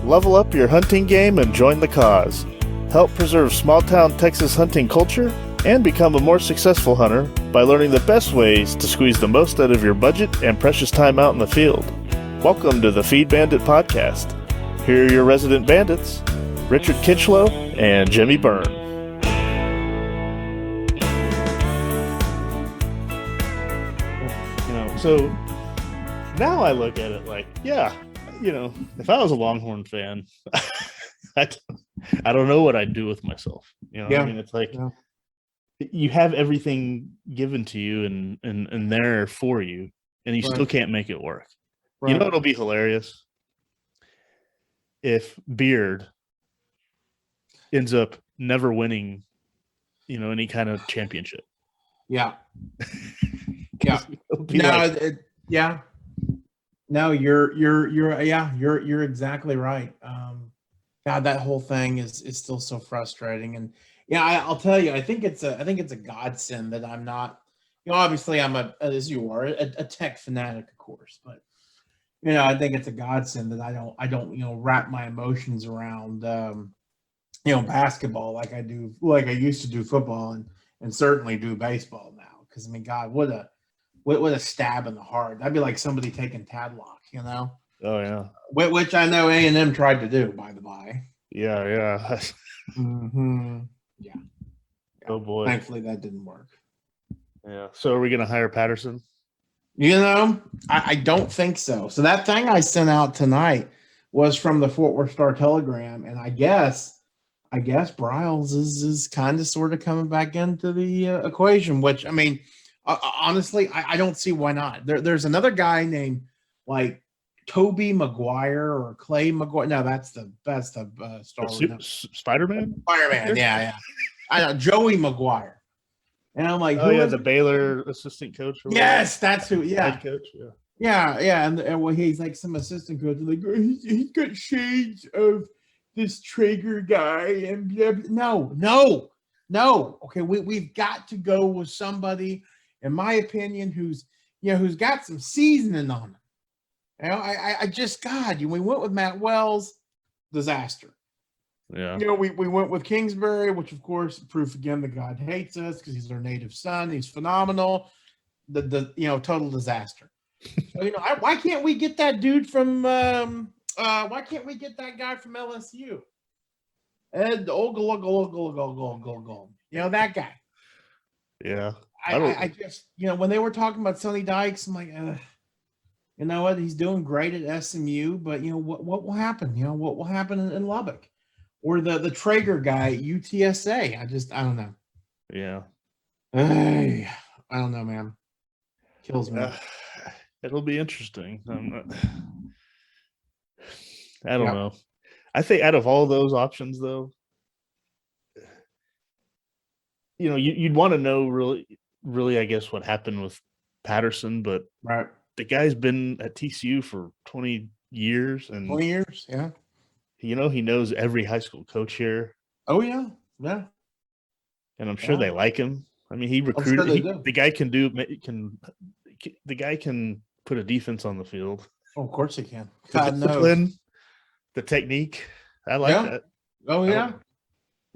Level up your hunting game and join the cause. Help preserve small-town Texas hunting culture and become a more successful hunter by learning the best ways to squeeze the most out of your budget and precious time out in the field. Welcome to the Feed Bandit Podcast. Here are your resident bandits, Richard Kinchlow and Jimmy Byrne. So now I look at it like, if I was a Longhorn fan, I don't know what I'd do with myself. I mean, it's like you have everything given to you and there for you, and you still can't make it work. Right. You know what'll be hilarious? If Beard ends up never winning, any kind of championship. Yeah. Yeah. No, you're exactly right. God, that whole thing is still so frustrating. And I'll tell you, I think it's a godsend that I'm not, obviously I'm as you are, a tech fanatic, of course, but I think it's a godsend that I don't wrap my emotions around basketball like I used to do football and certainly do baseball now. Because I mean, God, what a stab in the heart. That'd be like somebody taking Tadlock, Oh yeah. Which I know A&M tried to do, by the by. Yeah. Mm-hmm. Yeah. Oh boy. Thankfully that didn't work. Yeah. So are we gonna hire Patterson? I don't think so. So that thing I sent out tonight was from the Fort Worth Star-Telegram, and I guess Bryles is kind of sort of coming back into the equation, which I mean, honestly, I don't see why not. There's another guy named like Toby Maguire or Clay Maguire. No, that's the Star Spider-Man. Spider-Man, yeah. I know Joey Maguire. And I'm like, the Baylor assistant coach. Yes, that's who. Yeah, head coach. Yeah. And well, he's like some assistant coach. Like, he's got shades of this Traeger guy, and blah, blah. No. Okay, we've got to go with somebody, in my opinion, who's got some seasoning on him. I just we went with Matt Wells, disaster. Yeah. We went with Kingsbury, which of course proof again that God hates us because he's our native son. He's phenomenal. The total disaster. So why can't we get that dude from why can't we get that guy from LSU? Ed Ogle. That guy. Yeah. I just when they were talking about Sonny Dykes, I'm like, you know what? He's doing great at SMU, but what will happen? What will happen in Lubbock? Or the Traeger guy at UTSA. I don't know. Yeah. I don't know, man. Kills me. It'll be interesting. I don't know. I think out of all those options, though, you'd want to know really, I guess, what happened with Patterson, but right. The guy's been at TCU for 20 years. And 20 years, yeah. He knows every high school coach here. Oh, yeah. And I'm sure they like him. I mean, he recruited. The guy can put a defense on the field. Oh, of course he can. The discipline, the technique. I like that. Oh, yeah.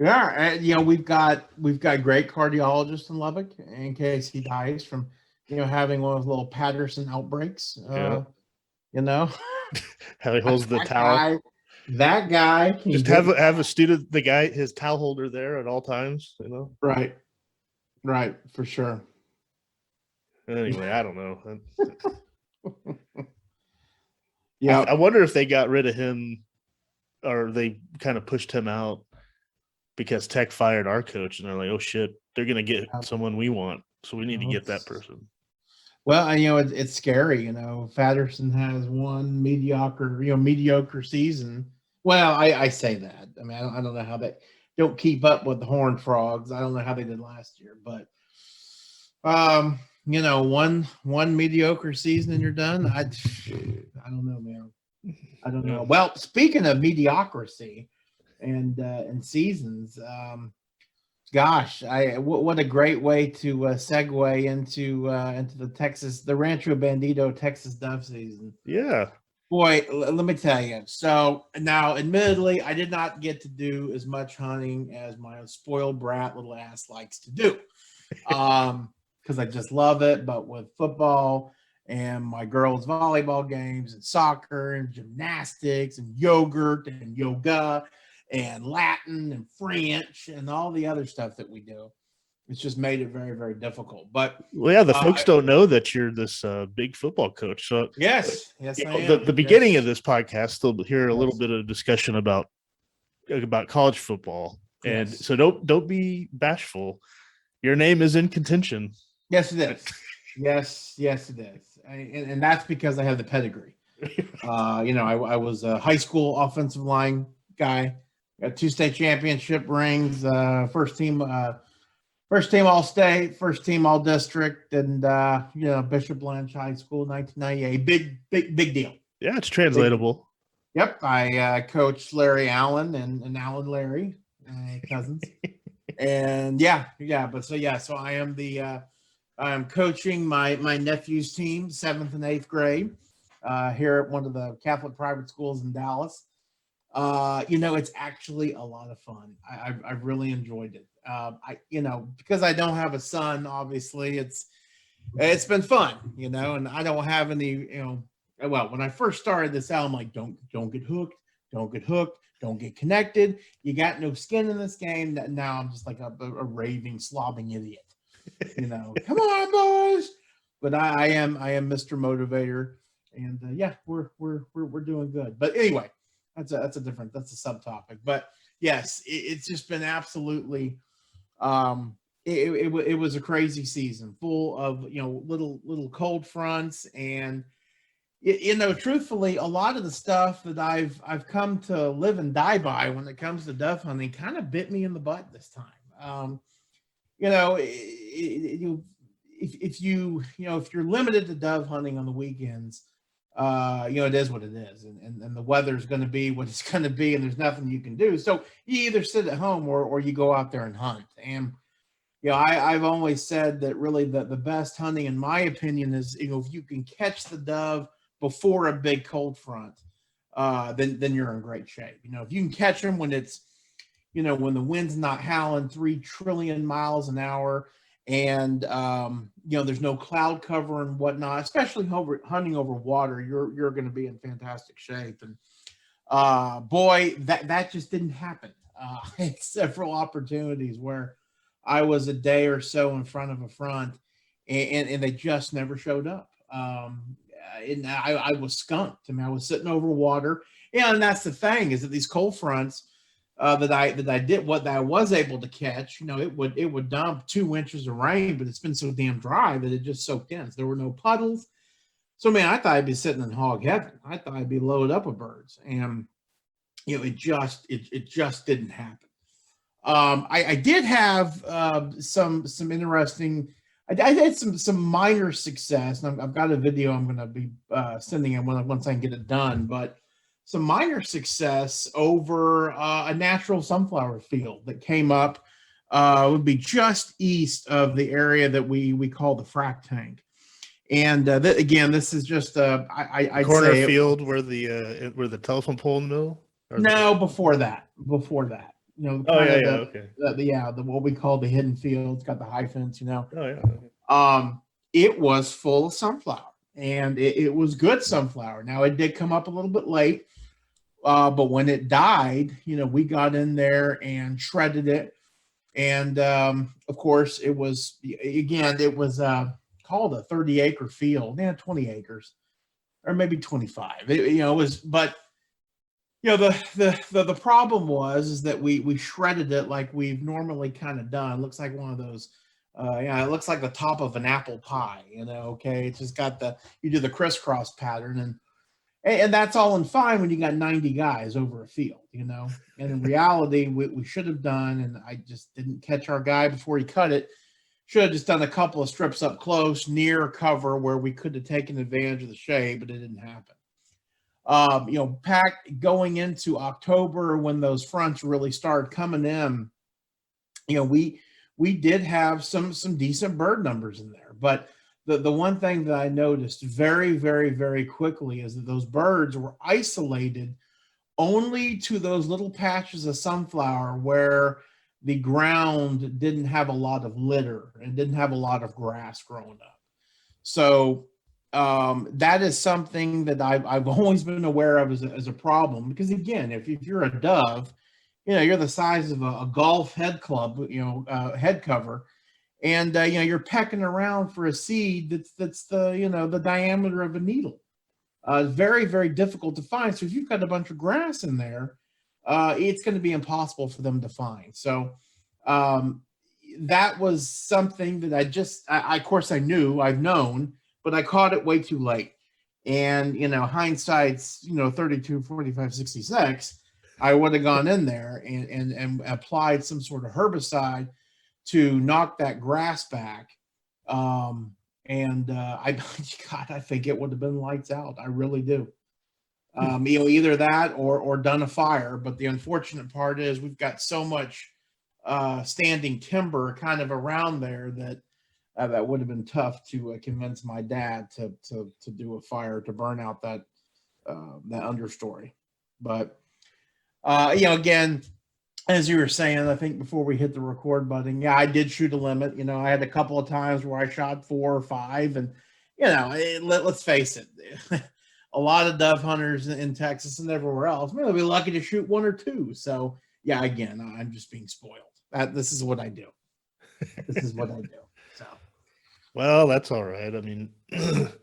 Yeah, and we've got great cardiologists in Lubbock in case he dies from having one of those little Patterson outbreaks. How he holds the towel. That guy can just have a student, the guy, his towel holder there at all times. Right, for sure. Anyway, I don't know. Yeah, I wonder if they got rid of him, or they kind of pushed him out because Tech fired our coach, and they're like, "Oh shit, they're gonna get someone we want, so we need to get that person." Well, it's scary. Patterson has one mediocre season. Well, I say that. I mean, I don't know how they don't keep up with the Horned Frogs. I don't know how they did last year, but one mediocre season and you're done. I don't know, man. I don't know. Well, speaking of mediocrity and seasons, gosh, what a great way to segue into the Rancho Bandito Texas dove season. Yeah. Boy, let me tell you. So now, admittedly, I did not get to do as much hunting as my spoiled brat little ass likes to do, because I just love it. But with football and my girls' volleyball games and soccer and gymnastics and yogurt and yoga and Latin and French and all the other stuff that we do, it's just made it very, very difficult. But Well, yeah, the folks don't know that you're this big football coach. So yes, I am. The beginning of this podcast, they'll hear a little bit of discussion about college football, and so don't be bashful. Your name is in contention. Yes, it is. Yes, it is, and that's because I have the pedigree. I was a high school offensive line guy. Got 2 state championship rings. First team All-State, first team All-District, and Bishop Blanche High School, 1998. Big deal. Yeah, it's translatable. Yep, I coached Larry Allen and Allen Larry, cousins, and so I am I'm coaching my nephew's team, 7th and 8th grade, here at one of the Catholic private schools in Dallas. It's actually a lot of fun. I've really enjoyed it. Because I don't have a son, obviously it's been fun, and I don't have any, well, when I first started this out, I'm like, don't get hooked, don't get connected. You got no skin in this game. Now I'm just like a raving, slobbing idiot, come on, boys. But I am Mr. Motivator, and we're doing good. But anyway, that's a subtopic. But yes, it's just been absolutely, it was a crazy season, full of little cold fronts, and truthfully, a lot of the stuff that I've come to live and die by when it comes to dove hunting kind of bit me in the butt this time. If you're limited to dove hunting on the weekends, it is what it is, and the weather's going to be what it's going to be, and there's nothing you can do. So you either sit at home or you go out there and hunt. And I've always said that really the best hunting, in my opinion, is if you can catch the dove before a big cold front, then you're in great shape. If you can catch them when it's when the wind's not howling 3 trillion miles an hour, and there's no cloud cover and whatnot, especially hunting over water, you're going to be in fantastic shape. And boy, that just didn't happen. Several opportunities where I was a day or so in front of a front, and they just never showed up. And I was skunked. I mean, I was sitting over water. Yeah, and that's the thing, is that these cold fronts that I was able to catch, it would dump 2 inches of rain, but it's been so damn dry that it just soaked in. So there were no puddles. So man, I thought I'd be sitting in hog heaven. I thought I'd be loaded up with birds, and it just didn't happen. I did have some interesting. I had some minor success, and I've got a video I'm going to be sending in once I can get it done, but some minor success over a natural sunflower field that came up, would be just east of the area that we call the frac tank. And again, this is just I'd corner say field where the telephone pole in the middle? No, before that. Okay. The what we call the hidden field. It's got the hyphens, Oh yeah. It was full of sunflower, and it was good sunflower. Now it did come up a little bit late, but when it died, we got in there and shredded it, and of course it was called a 30-acre field, 20 acres, or maybe 25. It was, but. The problem was that we shredded it like we've normally kind of done. It looks like one of those, it looks like the top of an apple pie, okay? It's just got you do the crisscross pattern, and that's all and fine when you got 90 guys over a field, and in reality, we should have done, and I just didn't catch our guy before he cut it, should have just done a couple of strips up close near cover where we could have taken advantage of the shade, but it didn't happen. Packed going into October when those fronts really started coming in, we did have some decent bird numbers in there, but the one thing that I noticed very, very, very quickly is that those birds were isolated only to those little patches of sunflower where the ground didn't have a lot of litter and didn't have a lot of grass growing up. So that is something that I've always been aware of as a problem, because again, if you're a dove, you're the size of a golf head club, head cover, and you're pecking around for a seed that's the diameter of a needle. Very, very difficult to find. So if you've got a bunch of grass in there, it's going to be impossible for them to find. So that was something that of course I knew, I've known, but I caught it way too late. And, hindsight's, 32, 45, 66, I would have gone in there and applied some sort of herbicide to knock that grass back. I think it would have been lights out. I really do. Either that or done a fire. But the unfortunate part is we've got so much standing timber kind of around there that would have been tough to convince my dad to do a fire to burn out that understory. But again, as you were saying, I think before we hit the record button, I did shoot a limit. I had a couple of times where I shot 4 or 5, and let's face it, a lot of dove hunters in Texas and everywhere else, they'll be lucky to shoot 1 or 2. So again, I'm just being spoiled. This is what I do. This is what I do. So, well, that's all right. I mean, if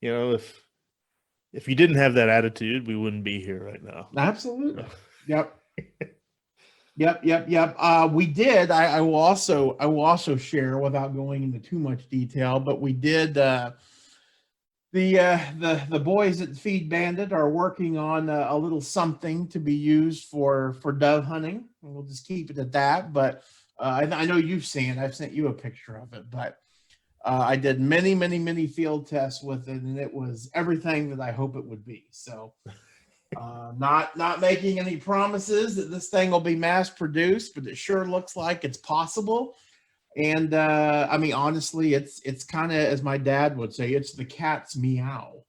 you didn't have that attitude, we wouldn't be here right now. Absolutely. Yep. Yep. We did. I will also share, without going into too much detail, but we did. The boys at Feed Bandit are working on a little something to be used for dove hunting. We'll just keep it at that. But I know you've seen it. I've sent you a picture of it. But I did many field tests with it, and it was everything that I hope it would be. So. Not making any promises that this thing will be mass produced, but it sure looks like it's possible. And honestly, it's kind of, as my dad would say, it's the cat's meow.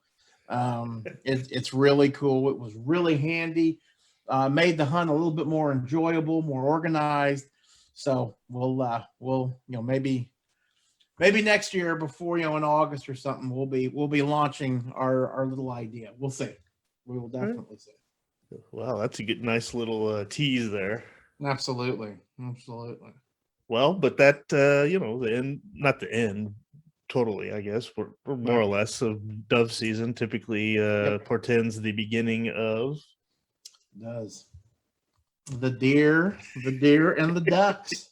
It's really cool. It was really handy. Made the hunt a little bit more enjoyable, more organized. So we'll maybe next year, before in August or something, we'll be launching our little idea. We'll see. We will definitely see. Wow, that's a nice little tease there. Absolutely. Well, but that the end, not the end totally, I guess. We're more or less of dove season typically portends the beginning of. It does. The deer and the ducks.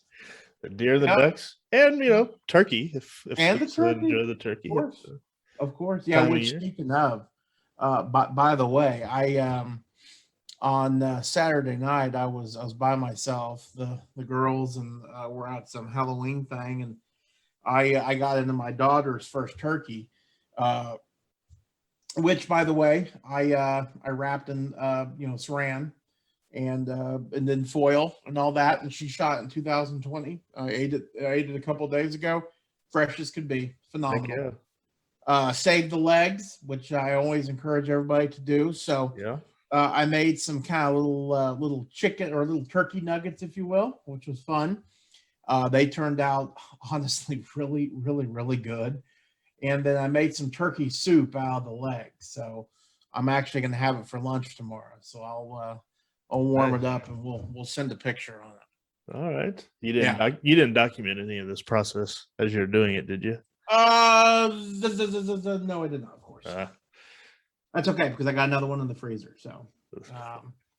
The deer and the ducks, and turkey. If and the turkey. Enjoy the turkey, of course. Yeah. Which, speaking of. By the way, I on Saturday night I was by myself. The girls and were at some Halloween thing, and I got into my daughter's first turkey, which, by the way, I wrapped in saran and then foil and all that, and she shot in 2020. I ate it a couple of days ago, fresh as could be, phenomenal. Save the legs, which I always encourage everybody to do. So I made some kind of little chicken or little turkey nuggets, if you will, which was fun. They turned out honestly really, really, really good. And then I made some turkey soup out of the legs. So I'm actually going to have it for lunch tomorrow. So I'll warm it up and we'll send a picture on it. All right. You didn't document any of this process as you're doing it, did you? No, I did not, of course. That's okay, because I got another one in the freezer. So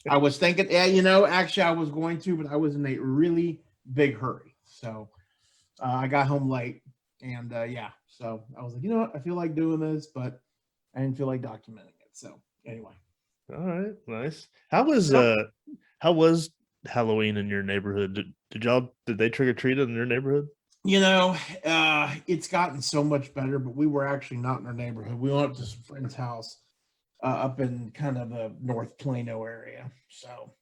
I was thinking, actually I was going to, but I was in a really big hurry. So I got home late, and so I was like, you know what, I feel like doing this, but I didn't feel like documenting it. So anyway. All right, nice. How was Halloween in your neighborhood? Did they trick or treat in your neighborhood? It's gotten so much better, but we were actually not in our neighborhood. We went up to some friend's house up in kind of the North Plano area. So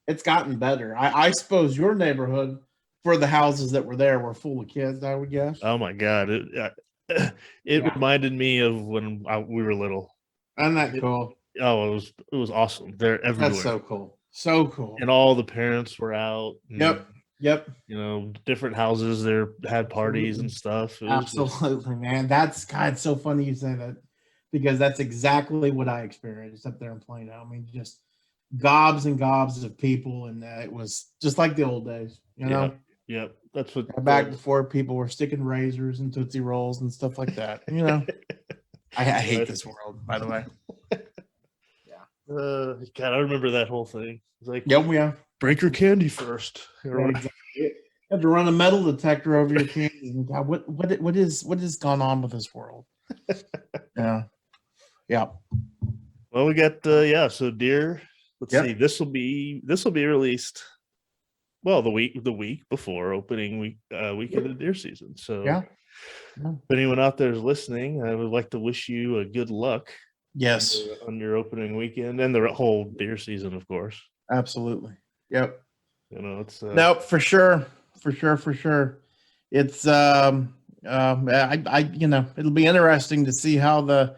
it's gotten better. I suppose your neighborhood, for the houses that were there, were full of kids, I would guess. Oh my God. it reminded me of when we were little. Isn't that cool? Oh, it was awesome. They're everywhere. That's so cool. So cool. And all the parents were out. And, Yep. Different houses there had parties and stuff. Absolutely, man. That's so funny you say that, because that's exactly what I experienced up there in Plano. I mean, just gobs and gobs of people, and it was just like the old days, Yep. That's what back before people were sticking razors and Tootsie Rolls and stuff like that. I hate this world, by the way. God, I remember that whole thing. It's like, yeah. Break your candy first. You have to run a metal detector over your candy. And God, what is gone on with this world? Yeah. Well, we got so Deer. Let's see. This will be released. Well, the week before opening week of the deer season. So if anyone out there is listening, I would like to wish you a good luck. Yes, on your opening weekend and the whole deer season, of course. Absolutely. Yep. It's nope, for sure. It's it'll be interesting to see how the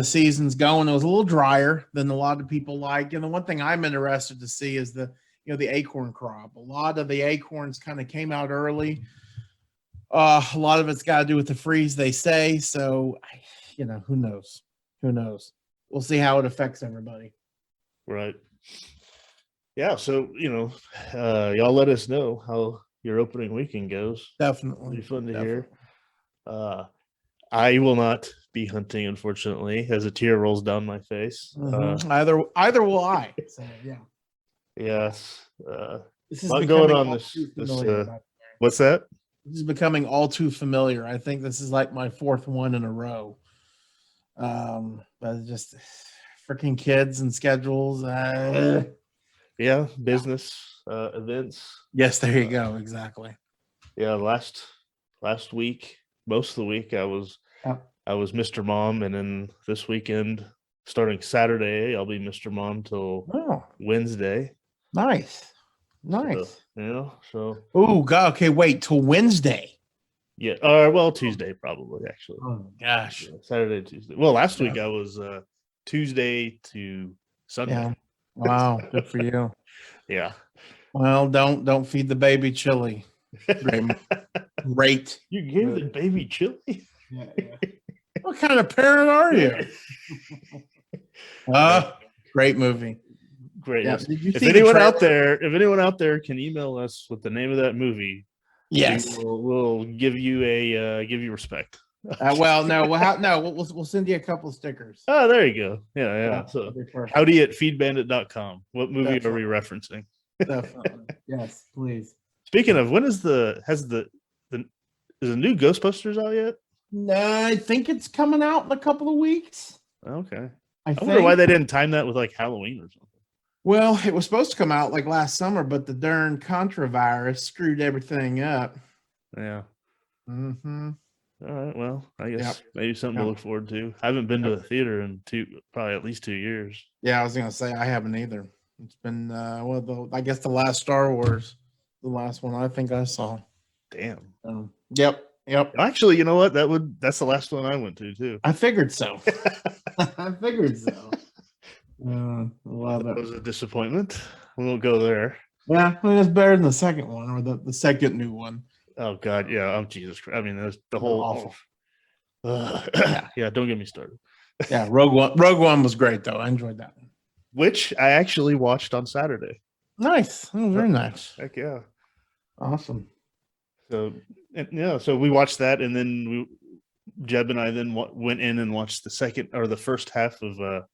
season's going. It was a little drier than a lot of people like. And the one thing I'm interested to see is the acorn crop. A lot of the acorns kind of came out early. A lot of it's got to do with the freeze, they say. So, who knows? We'll see how it affects everybody. Right. Yeah. So, y'all let us know how your opening weekend goes. Definitely. It'll be fun to hear. I will not be hunting, unfortunately, as a tear rolls down my face. Either will I. So, yeah. Yes. This is going on this what's that? This is becoming all too familiar. I think this is like my fourth one in a row. But just freaking kids and schedules. Business events. Yes, there you go. Exactly. Yeah, last week, most of the week, I was Mr. Mom, and then this weekend, starting Saturday, I'll be Mr. Mom till Wednesday. Nice. So. Oh God. Okay, wait till Wednesday. Yeah. Tuesday probably, actually. Oh gosh. Yeah, Saturday, Tuesday. Well, last week I was Tuesday to Sunday. Yeah. Wow. Good for you. Yeah. Well, don't feed the baby chili. Great. You gave the baby chili? Yeah. What kind of parent are you? Great movie. Great. Yeah. If anyone out there can email us with the name of that movie, yes, we'll give you respect. We'll send you a couple of stickers. Oh, there you go. Yeah. So howdy@feedbandit.com. What movie are we referencing? Definitely. Yes, please. Speaking of, when is the new Ghostbusters out yet? No, I think it's coming out in a couple of weeks. Okay. I wonder why they didn't time that with like Halloween or something. Well, it was supposed to come out like last summer, but the darn Contra virus screwed everything up. Yeah. Mm-hmm. All right. Well, I guess maybe something to look forward to. I haven't been to a theater in probably at least 2 years. Yeah, I was gonna say I haven't either. It's been I guess the last Star Wars, the last one I think I saw. Damn. Yep. Actually, you know what? That's the last one I went to too. I figured so. Love it. It was a disappointment. We won't go there. Yeah, I mean, it's better than the second one or the second new one. Oh God, yeah. Oh Jesus Christ. I mean, there's the whole awful. Yeah, don't get me started. Yeah, Rogue One was great though. I enjoyed that one. Which I actually watched on Saturday. Nice. Oh, very nice. Heck yeah. Awesome. So we watched that, and then Jeb and I then went in and watched the first half of A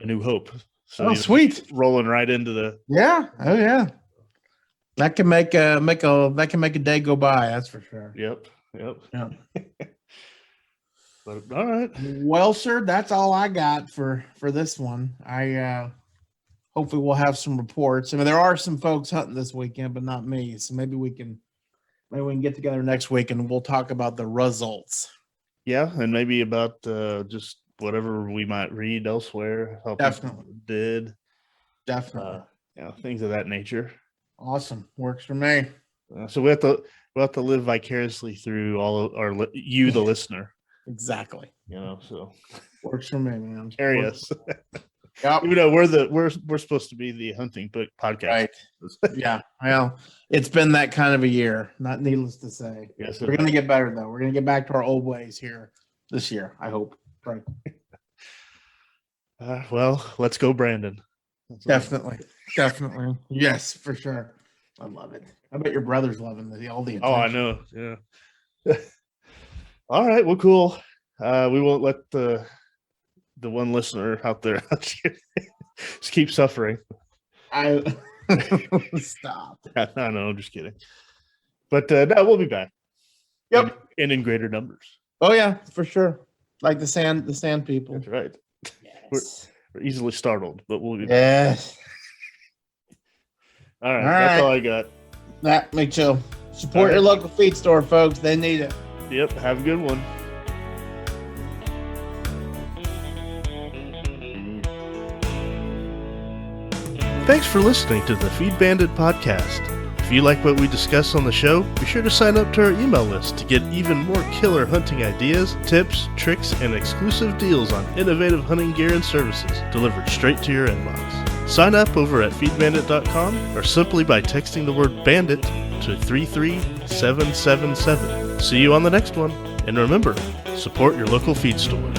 New Hope. So sweet. Rolling right into the that can make a day go by, that's for sure. Yep. Yeah. But, all right. Well, sir, that's all I got for this one. I hopefully we'll have some reports. I mean, there are some folks hunting this weekend, but not me. So maybe we can get together next week and we'll talk about the results. Yeah, and maybe about just whatever we might read elsewhere. How Definitely did. Definitely. Things of that nature. Awesome. Works for me. So we have to live vicariously through all of the listener. Exactly. So Works for me, man. carry us. Yep. Even though we're supposed to be the hunting book podcast. Right. Yeah. Well, it's been that kind of a year, not needless to say. Yes, we're going to get better, though. We're going to get back to our old ways here this year, I hope. Right. Well, let's go, Brandon. Definitely. Yes, for sure. I love it. I bet your brother's loving all the attention. Oh, I know. Yeah. All right. Well, cool. We won't let the one listener out there just keep suffering. Stop. No, I'm just kidding. But no, we'll be back. Yep. And in greater numbers. Oh yeah, for sure. Like the sand people. That's right. Yes. We're easily startled, but we'll be back. Yes. All right. That's all I got. That make chill. Support your local feed store, folks. They need it. Yep. Have a good one. Thanks for listening to the Feed Bandit Podcast. If you like what we discuss on the show, be sure to sign up to our email list to get even more killer hunting ideas, tips, tricks, and exclusive deals on innovative hunting gear and services delivered straight to your inbox. Sign up over at feedbandit.com or simply by texting the word bandit to 33777. See you on the next one. And remember, support your local feed store.